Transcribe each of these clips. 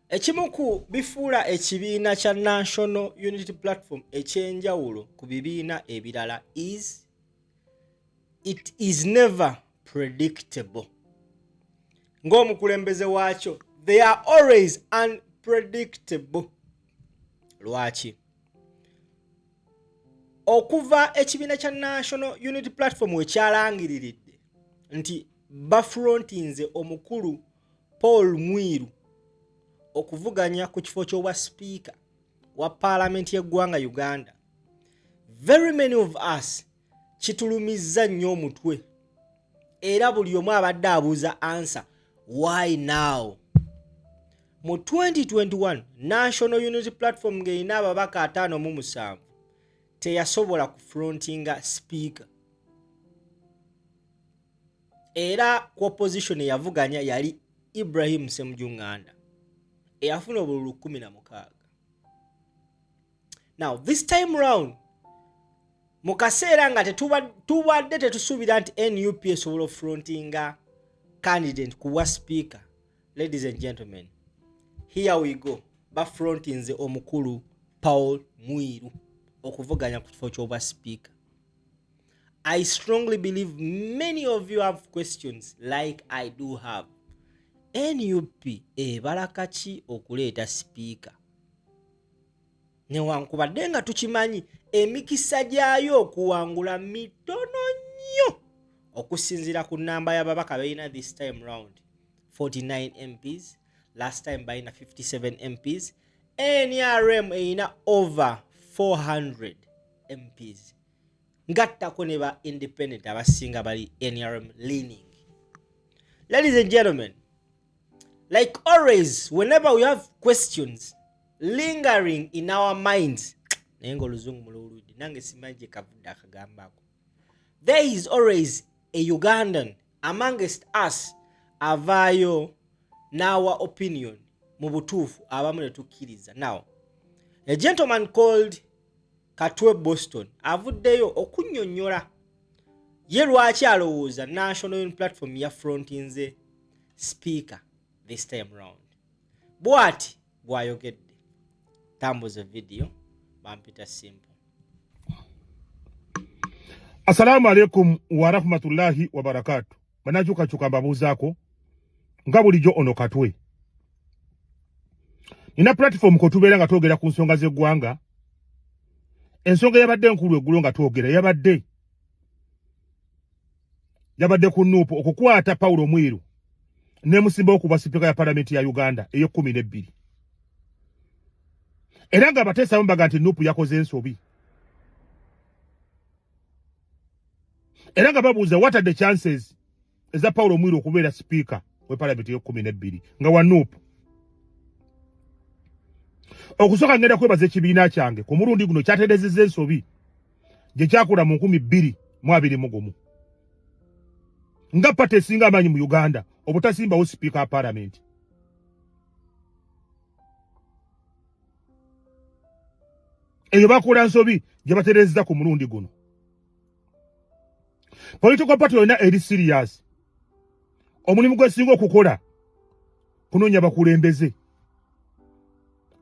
Ekimu ku bifuula ekibiina kya National Unity Platform ekyenjawulo ku bibiina ebirala is it is never predictable. Ng'omukulembeze waakyo, they are always unpredictable. Lwaki? Okuva ekibiina kya National Unity Platform wekyalangiriridde nti bafrontinze omukulu Paul Mwiru okuvuganya ku kifo ky'obwa speaker wa parliament y'eggwanga Uganda, very many of us kitulumizza nnyo omutwe era buli omu abadde abuuza answer, why now? Mu 2021 National Unity Platform ng'erina ababaka 57 teyasobola kufrontinga speaker era ku opposition eyavuganya yali Ibrahim Ssemujunganda eyafuna obululu 16. Now this time round mu kaseera nga tubadde tetusuubira nti NUP esobola frontinga candidate kuwa speaker, ladies and gentlemen, here we go, bafrontinze omukulu Paul Mwiru okuvuganya ku kifo ky'obwa speaker. I strongly believe many of you have questions like I do have. NUP ebalaka ki okuleeta speaker? Newankubadde nga tukimanyi emikisa gyayo okuwangula mitono nnyo okusinziira ku nnamba y'ababaka balina this time round 49 MPs, last time balina 57 MPs, NRM erina over 400 MPs. Ngattako ne ba independent abasinga bali NRM leaning. Ladies and gentlemen, like always, whenever we have questions lingering in our minds, there is always a Ugandan amongst us avayo n'awa opinion mu butuufu abamu ne tukkiriza. Now, a gentleman called Katwe Boston avuddeyo okunnyonnyola ye lwaki alowooza National Unity Platform ya frontinze speaker this time round. Bw'ati bw'ayogedde. Tambuza video bampita simple. Assalamu alaikum wa rahmatullahi wa barakatuh. Banachuka mbabuzaako nga bulijjo ono Katwe. Nina platform ko tubeera nga twogera ku nsonga z'eggwanga. Ensonga yabadde nkulu eggulo nga twogera yabadde ku NUP okukwata Paulo Mwiru ne musimba okuba speaker ya parliament ya Uganda eyo 12. Era nga bateesa mbaga nti NUP yakoze ensobi. Era nga babuuza what are the chances eza Paulo Mwiru okubeera speaker we parliament eyo 12 nga wa NUP. Okusooka ngenda kwebaza ekibiina kyange ku mulundi guno kyatereezezza ensobi gye kyakola mu 2021 nga pate esinga amaanyi mu Uganda obutasimbawo speaker wa parliament. Eyo bakola nsobi gye batereezezza ku mulundi guno. Political party yonna eri serious. Omulimu gwesinga okukola kunoonya bakulembeze,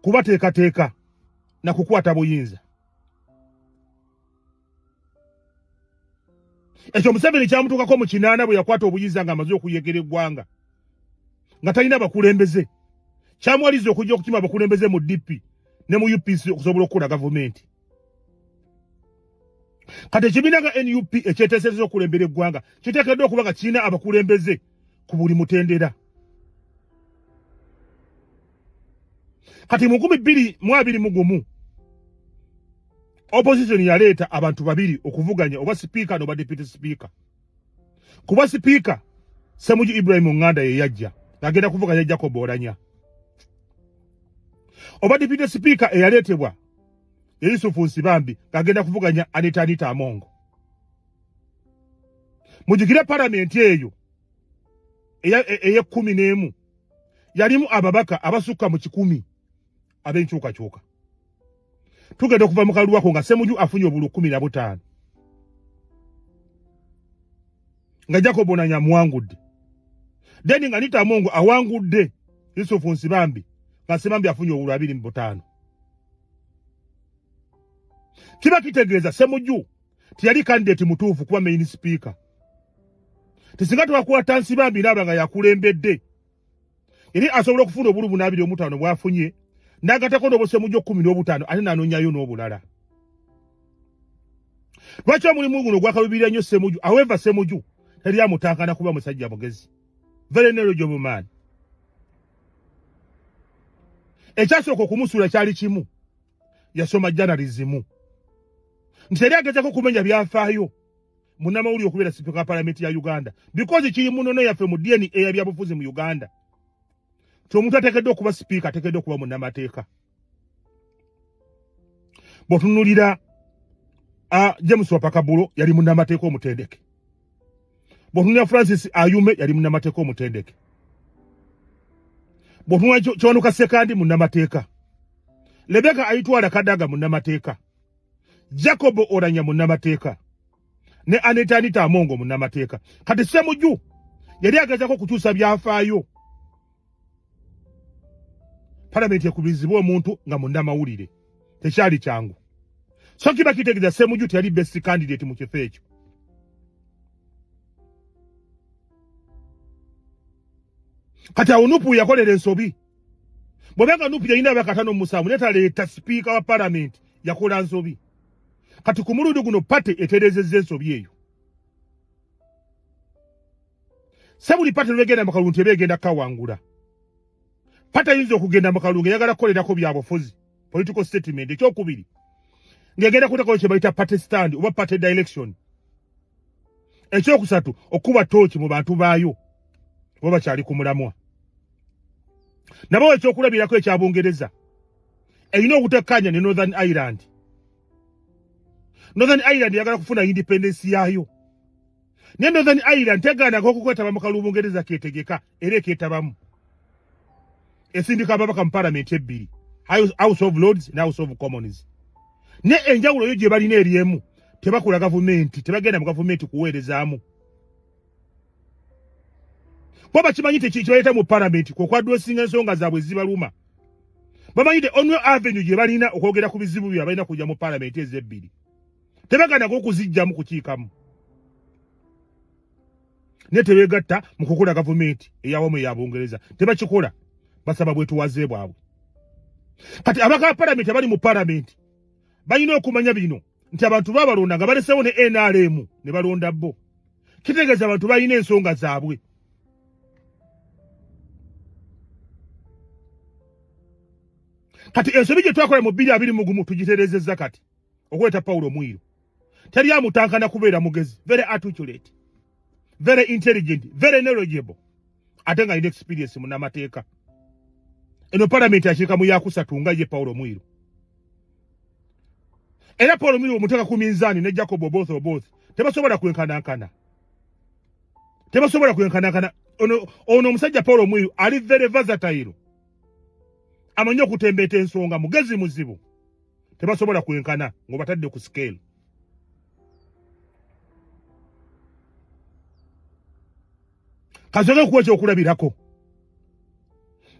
kubateekateeka na kukwata buyinza. Ekyo Museveni kyamutuukako mu 8 bwe yakwata obuyinza nga amaze okuyegera eggwanga nga talina bakulembeze. Kyamwaliza okujja okukima bakulembeze mu DP ne mu UPC okusobola okukola gavumenti. Kati ekibiina nga NUP ekyeteesereza okulembera eggwanga kiteekeddwa okuba nga kirina abakulembeze ku buli mutendera. Kati mu 2021 opposition yaleeta abantu babiri okuvuganya oba speaker n'oba deputy speaker. Kuba speaker Ssemujju Ibrahim Nganda ye yajja agenda kuvuganya Jacob Oulanyah. Oba deputy speaker eyaleetebwa Yusufu Nsibambi agenda kuvuganya Anita Amongo. Mujigire parliament eyo eye 11 yalimu ababaka abasukka mu 10 abenkyukakyuka. Tugenda okuva mu kalulu ako nga Ssemujju afunye obulu 15 nga Jacob Oulanyah muwangudde. Then nga Anita Amongo awangudde Yusufu Nsibambi Kasemambya afunye obululu 25. Kiba kitegeeza Ssemujju tiyali candidate mutuufu kuba main speaker. Tisinga twakwata Nsibambi n'aba nga yakulembedde. Yali asobola okufuna obululu 25 bwafunye n'agatako n'Ssemujju 15 ate n'anoonyayo n'obulala. Lwaki omulimu guno gwakaluubirira nnyo Ssemujju? However, Ssemujju teri amutankana kuba musajja mugezi. Very knowledgeable man. Ekyasooka okumusuula kyali kimu. Yasoma journalism. Nti yali agezaako kumenya byafaayo munnamawulire okubeera Speaker wa Parliament ya Uganda. Because kiri munono yaffe mu DNA ya byabufuzi mu Uganda. Omuntu ateekeddwa okuba Speaker ateekeddwa okuba munnamateeka. Bw'otunuulira James Wapakabulo yali munnamateeka omutendeke. Bw'otunuulira Francis Ayume yali munnamateeka omutendeke. Bw'otunuulira Kiwanuka Ssekandi munnamateeka. Rebecca Ayitwala Kadaga munnamateeka. Jacob Oranya munnamateeka. Ne Anita Amongo munnamateeka. Kati Ssemujju yali agezaako okukyusa byafaayo. Parliament ekubirizibwa omuntu nga munnamawulire. Tekyali kyangu. So kiba kitegeeza Ssemujju teyali best candidate mu kifo ekyo. Kati awo Nupu yakolera ensobi. Bw'obenga Nupu yalina abaka 5 mu 7 netaleeta Speaker wa Parliament yakola nsobi. Kati ku mulundi guno pate etereezezza ensobi eyo. Sebuli pate lwegenda mu kalulu tebeegenda kawangula. Pate ayinza okugenda mu kalulu ng'eyagala kukolerako byabufuzi. Political statement ekyokubiri. Ng'egenda kuteekawo kye bayita party stand oba party direction. Ekyokusatu okuba tooki mu bantu baayo. Oba bakyali ku mulamwa. Nabo ekyokulabirako ekya Bungereza. Erina obutekkaanya ne Northern Ireland. Northern Ireland yagala kufuna independence yaayo. Ne Northern Ireland tegaanako okukwetaba mu kalulu Bungereza keetegeka era ekeetabamu. Esindika ababaka mu Parliament ebbiri. House of Lords ne House of Commons. Ne enjawulo yo gye balina eriemu tebakola gavumenti, tebagenda mu gavumenti kuweerezaamu. Kwa bakimanyi tekibayita mu Parliament kw'okwaddosinga ensonga zaabwe zibaluma. Bamanyide only avenue gye balina okwogera ku bizibu bye balina kujja mu Parliament ezebbiri. Tebagandako okuzijjamu kukiikamu. Ne tebeegatta mu kukola gavumenti eyawamu eya Bungereza. Tebakikola basaba bwetuwaze bwabwe. Kati abaka ba Parliament abali mu Parliament balina okumanya bino nti abantu babalonda nga balesewo ne NRM ne balonda bo. Kitegeeza abantu balina ensonga zaabwe. Kati ensobi gye twakola mu 2021 tugitereezezza kati okweta Paulo Mwiru. Teri amutankana kubeera mugezi, very articulate, very intelligent, very knowledgeable. Ate nga alina experience munnamateeka. Eno Parliament yakiika mu yakusatu nga ye Paulo Mwiru. Era Paulo Mwiru omuteeka ku minzaani ne Jacob Oboth tebasobola kwenkanankana. Tebasobola kwenkanankana. Ono omusajja Paulo Mwiru ali very versatile. Amanyi okutembeeta ensonga mugezi muzibu. Tebasobola kwenkana ng'obatadde ku scale. Kazoge kuwa ekyokulabirako.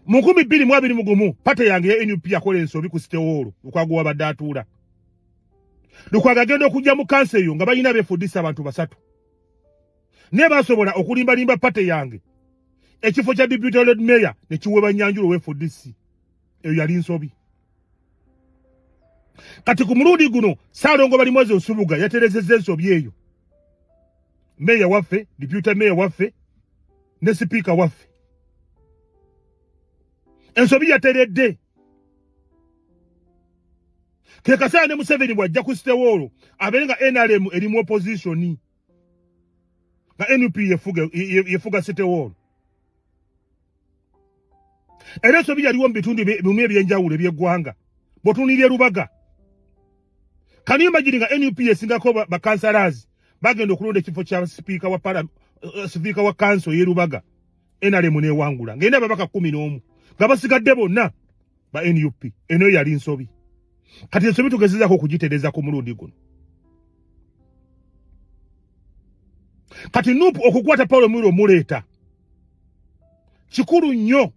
Mu 2021 pate yange ya NUP yakola ensobi ku Sitewolo Lukwago wabadde atuula. Lukwago agenda okujja mu kansa eyo nga balina beefuddisa abantu 3. Ne basobola okulimbalimba pate yange. Ekifo kya Deputy Lord Mayor ne kiweebwa Nyanjulu weefuddisi. Eyo yali nsobi. Kati ku mulundi guno Ssaalongo Balimwazi Nsubuga yaterezezza ensobi eyo. Mayor waffe, Deputy Mayor waffe, ne Speaker waffe. Ensobi yateredde. Ke Kasaanya ne Museveni bw'ajja ku Sitewolo abeere nga NRM eri mu opposition. Nga NUP yefuga Sitewolo. Era ensobi yaliwo mu bitundu bimu ebyenjawulo eby'eggwanga. Bw'otunuulira Lubaga. Can you imagine nga NUP esingako bakansalazi bagenda okulonda ekifo kya Speaker wa Council y'e Lubaga. NRM n'ewangula. Ng'erina ababaka 11 nga basigadde bonna ba NUP. Eno yali nsobi. Kati ensobi tugezezaako okugitereeza ku mulundi guno. Kati NUP okukwata Paulo Mwiru omuleeta kikulu nnyo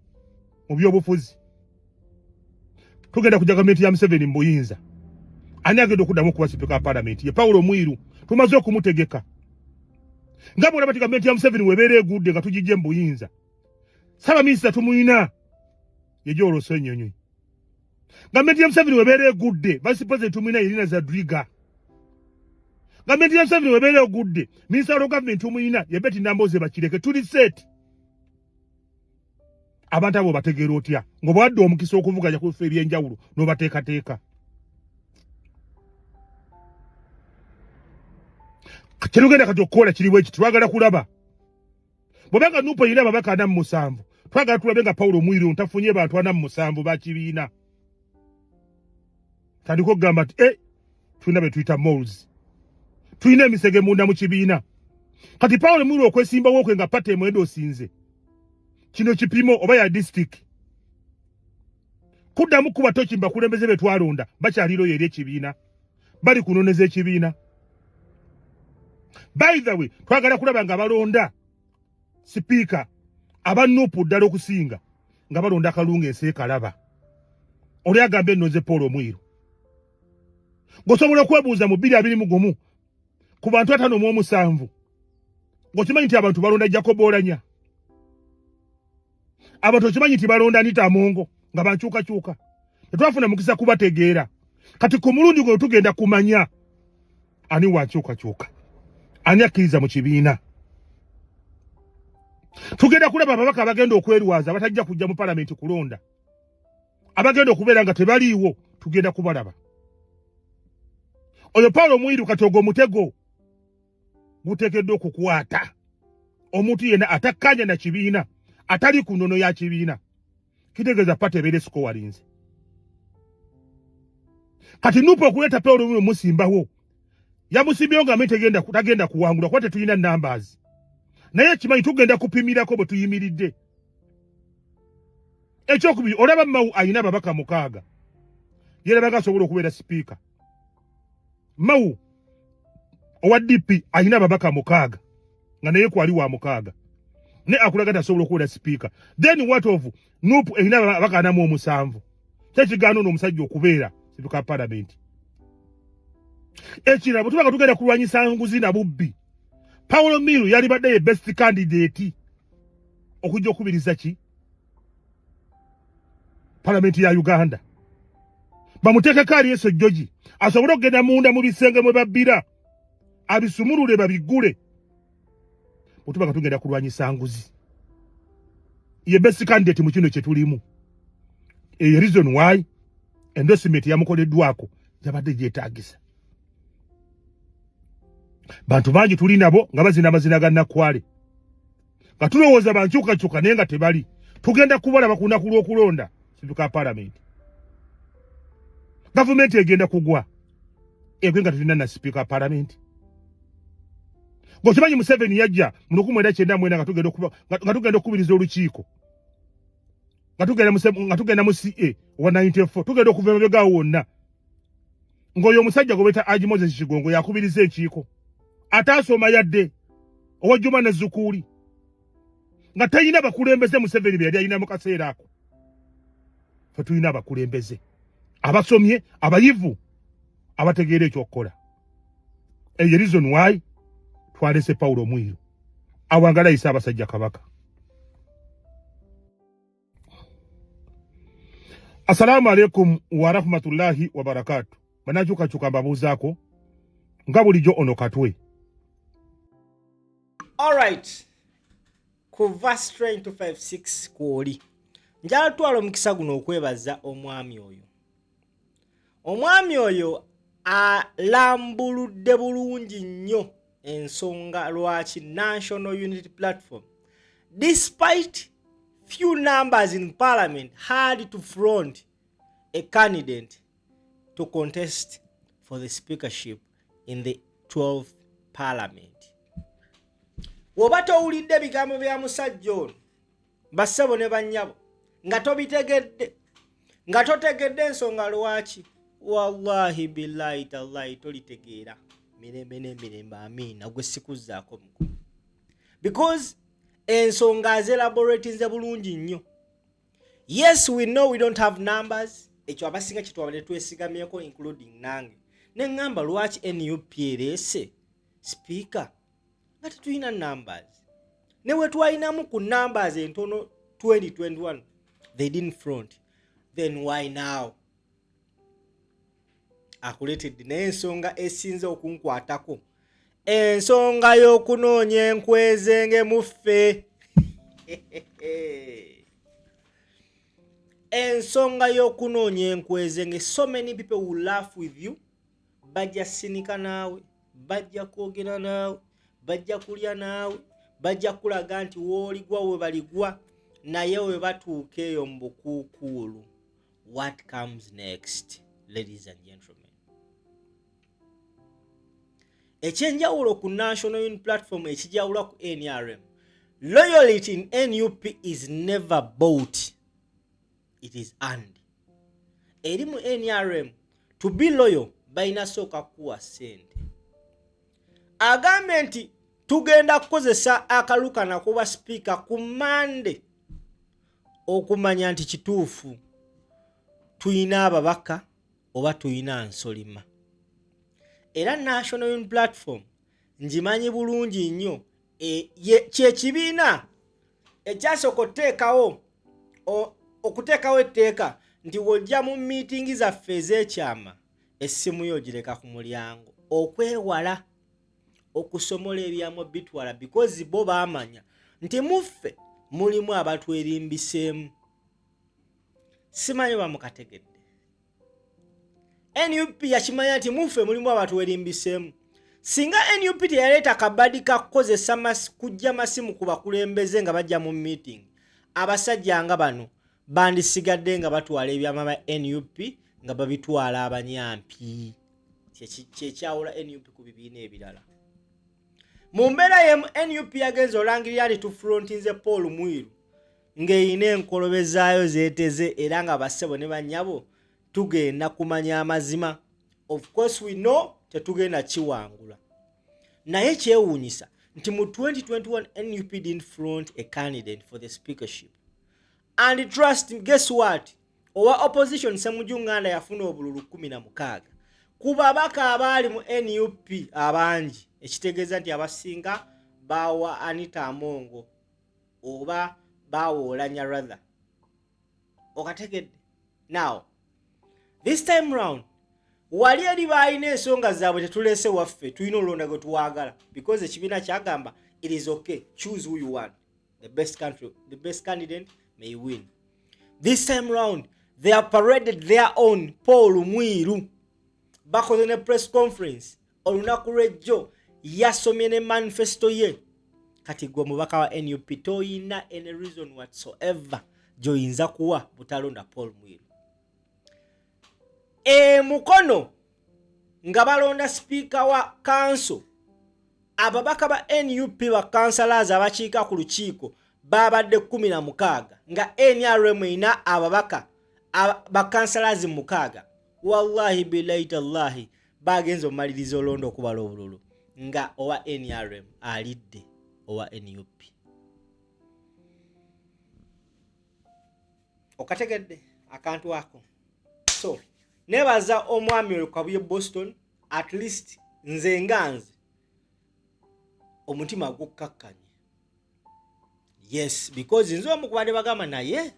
mu byobufuzi. tugenda kujja gavumenti ya Museveni mu buyinza. Ani agenda okuddamu okuba sipiika wa paalamenti? Ye Paulo Mwiru. Tumaze okumutegeka. Nga bw'olaba ti gavumenti ya Museveni webeera egudde nga tugijje mu buyinza. Ssaabaminisita tumuyina ye Joel Ssenyonyi. Gavumenti ya Museveni webeera egudde Vice President tumuyina Irina Zadriga. Gavumenti ya Museveni webeera egudde Minister of Government tumuyina ye Betty Namboze Bakireke. Tuli set. Abantu abo bategeera otya ng'obwadde omukisa okuvuganya ku bifo eby'enjawulo n'obateekateeka. Kirugenda kati okukola kiriwo eki twagala kulaba. Bw'obanga Nuupu erina ababaka 47 twagala tulabe nga Paulo Mwiru ntafunye bantu 47 ba kibiina. Tandika okugamba nti tulina be tuyita moles. Tulina emisege munda mu kibiina. Kati Paulo Mwiru okwesimbawo kwe nga pate mwendo osinze. Kino kipimo oba ya district. Kuddamu kuba toki bakulembeze be twalonda bakyaliro yeri ekibiina. Bali kunoneza ekibiina. By the way, twagala kulaba nga balonda speaker aba Nuupu ddala okusinga nga balonda Kalunga Enseekalaba. Oli agambe nnoze Paulo Mwiru. Gosobola okwebuuza mu 2021 ku bantu 57 ng'okimanyi nti abantu balonda Jacob Oulanyah. Abantu okimanyi nti balonda Anita Mongo nga bankyukakyuka. Tetwafuna mukisa kubategeera. Kati ku mulundi gwe tugenda kumanya ani wankyukakyuka. Ani akkiriza mu kibiina. Tugenda kulaba ababaka abagenda okwerwaza batajja kujja mu paalamenti kulonda. Abagenda okubeera nga tebaliiwo tugenda kubalaba. Oyo Paulo Mwiru katogo mutego guteekeddwa okukwata. Omuntu yenna atakkanya na kibiina atali ku nnono ya kibiina. Kitegeeza pate ebeere sikowalinze. Kati Nuupu okuleeta Paulo Mwiru musimbawo. Yamusimbyewo nga tagenda kuwangula kuba tetulina numbers. Naye kimanyi tugenda kupimirako bwe tuyimiridde. Ekyokubiri olaba Mawu ayina ababaka 6. Yeerabaga asobola okubeera sipiika. Mawu owa DP ayina ababaka 6 nga naye kwali wa 6. Ne akulaga tasobola okubeera sipiika. Then what of Nuupu erina ababaka 47. Kyekigaana ono omusajja okubeera sipiika wa paalamenti. Ekirabo tubaga tugenda kulwanyisa nguzi na bubbi. Paulo Mwiru yali badde ye best candidate okujja okubiriza ki paalamenti ya Uganda. Bamuteekeko ali Yesu Joji asobole okugenda munda mu bisenge mwe babbira abisumulule babigule. Tubaga tugenda kulwanyisa nguzi. Ye best candidate mu kino kye tulimu. Reason why endorsement yamukoleddwako yabadde gyetaagisa. Bantu bangi tuli nabo nga bazina amazina ga Nakwale. Nga tulowooza bankyukakyuka naye nga tebali. Tugenda kubalaba ku lunaku lw'okulonda sipiika wa paalamenti. Gavumenti egenda kugwa. Egwe nga tulina na sipiika wa paalamenti. Ng'okimanyi Museveni yajja mu 1999 nga tugenda okubiriza olukiiko. Nga tugenda mu CA wa 94. Tugenda okuva emabegaawo wonna. Ng'oyo omusajja gwe beta Haji Moses Kigongo yakubiriza enkiiko. Ataasoma yadde owa Juma Nazzukuli nga tayina bakulembeze Museveni bye yalina mu kaseera ako. Fe tulina abakulembeze abasomye abayivu abategeera ekyokukola. Eyo reason why twalese Paulo Mwiru awangala isa abasajja kabaka. Assalamu alaikum wa rahmatullahi wa barakatuh. Banakyukakyuka mbabuuzaako nga bulijjo ono Katwe. Alright. Ku verse 256 kwoli. Njala twala omukisa guno okwebaza omwami oyo. Omwami oyo alambuludde bulungi nnyo ensonga lwaki National Unity Platform, despite few numbers in parliament, had to front a candidate to contest for the speakership in the 12th parliament. Woba towulidde bigambo bya musajja ono bassebo ne bannyabo nga tobitegedde nga totegedde ensonga lwaki, wallahi billahi tallahi tolitegeera mirembe n'emirembe amiina gwe sikuzzaako mukono, because ensonga azelaboratinze bulungi nnyo. Yes, we know we don't have numbers, ekyo abasinga kitwabadde twesigamyeko including nange ne ngamba lwaki NUP erese speaker nga tetulina numbers ne we twalinamu ku numbers entono 2021 they didn't front then why now akuletedde naye ensonga esinze okunkwatako ensonga y'okunoonya enkwezenge muffe ensonga y'okunoonya enkwezenge. So many people will laugh with you, bajja sinika naawe, bajja kwogera naawe, bajja kulya naawe, bajja kulaga nti wooligwa we baligwa, naye we batuuka eyo mu bukuukuulu. What comes next, ladies and gentlemen? Ekyenjawulo ku National Unity Platform ekijawula ku NRM, loyalty in NUP is never bought, it is earned. Eri mu NRM, to be loyal balina sooka kuwa ssente. Agambe nti tugenda kukozesa akalukana kuba speaker ku Monday okumanya nti kituufu tuyina ababaka oba tuyina nsolima. Era National Unity Platform njimanyi bulungi nnyo kyekibiina ekyasooka okuteekawo etteeka nti wojja mu miitingi zaffe ez'ekyama essimu yo gireka ku mulyango okwewala okusomola ebyamu bitwala because bo baamanya nti muffe mulimu abatwerimbiseemu. Simanyi bamukategedde. NUP yakimanya nti muffe mulimu abatwerimbiseemu. Singa NUP teyaleeta kabadi kakukozesa kujja masimu ku bakulembeze nga bajja mu meeting, abasajja nga bano bandisigadde nga batwala ebyama ba NUP nga babitwala abanyampi. Kyekyawula NUP ku bibiina ebirala. Mu mbeera y'emu NUP yagenza olangirira nti tufrontinze Paul Mwiru ng'eyina enkolobe zaayo zeeteze era nga bassebo ne bannyabo tugenda kumanya amazima. Of course we know tetugenda kiwangula. Naye kyewuunyisa nti mu 2021 NUP didn't front a candidate for the speakership. And trust me, guess what? Owa opposition Ssemujju Nganda yafuna obululu 16. Ku babaka abaali mu NUP abangi, ekitegeeza nti abasinga bawa Anita Amongo oba bawa Oulanya rather. Okategedde. Now, this time round, wali eri balina ensonga zaabwe tetulese waffe tulina olonda gwe tuwaagala because ekibiina kyagamba it is okay, choose who you want, the best candidate may win. This time round they have paraded their own Paul Mwiru bakoze ne press conference olunaku lw'ejjo yasomye ne manifesto ye. Kati gwe mubaka wa NUP toyina any reason whatsoever gy'oyinza kuwa butalonda Paul Mwiru. Mukono nga balonda speaker wa council, ababaka ba NUP ba councillors abakiika ku lukiiko babadde 16 nga NRM ina ababaka ba councillors 6. Wallahi billahi tallahi bagenza omaliriza olondo okubala obululu nga owa NRM alidde owa NUP. Okategedde akantu ako. So nebaza omwami oyo Kabuye Boston, at least nze nganze omutima gukkakkanye. Yes, because nze omukubadde bagamba naye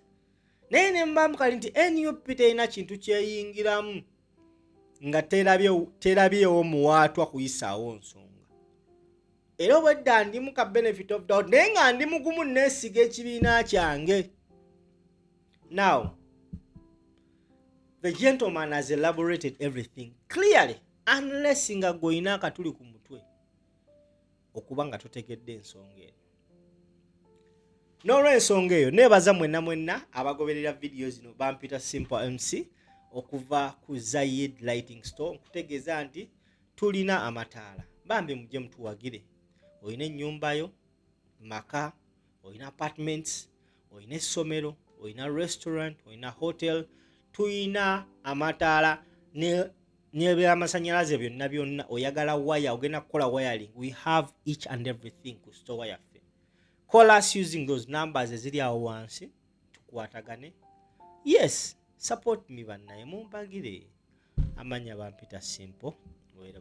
ne mbamukali nti NUP terina kintu kyeyingiramu nga terabyewo muwaatwa kuyisaawo nsonga. Era obwedda ndi muka benefit of doubt naye nga ndi mugumu neesiga ekibiina kyange. Now, the gentleman has elaborated everything clearly, unless nga goina akatuli ku mutwe okuba nga totegedde ensonga eyo. N'olw'ensonga eyo nebaza mwenna abagoberera video zino bampita Simple MC okuva ku Zayed Lighting Store nkutegeeza nti tulina amataala. Bambi mujje mutuwagire. Oyina ennyumba yo, maka, oyina apartments, oyina essomero, oyina restaurant, oyina hotel, tuyina amataala n'ebyamasanyalaze byonna oyagala waya ogenda kukola wiring. We have each and everything ku store yaffe. Call us using those numbers eziri awo wansi tukwatagane. Yes, support me bannaye mumpagire amanya bampita simple wera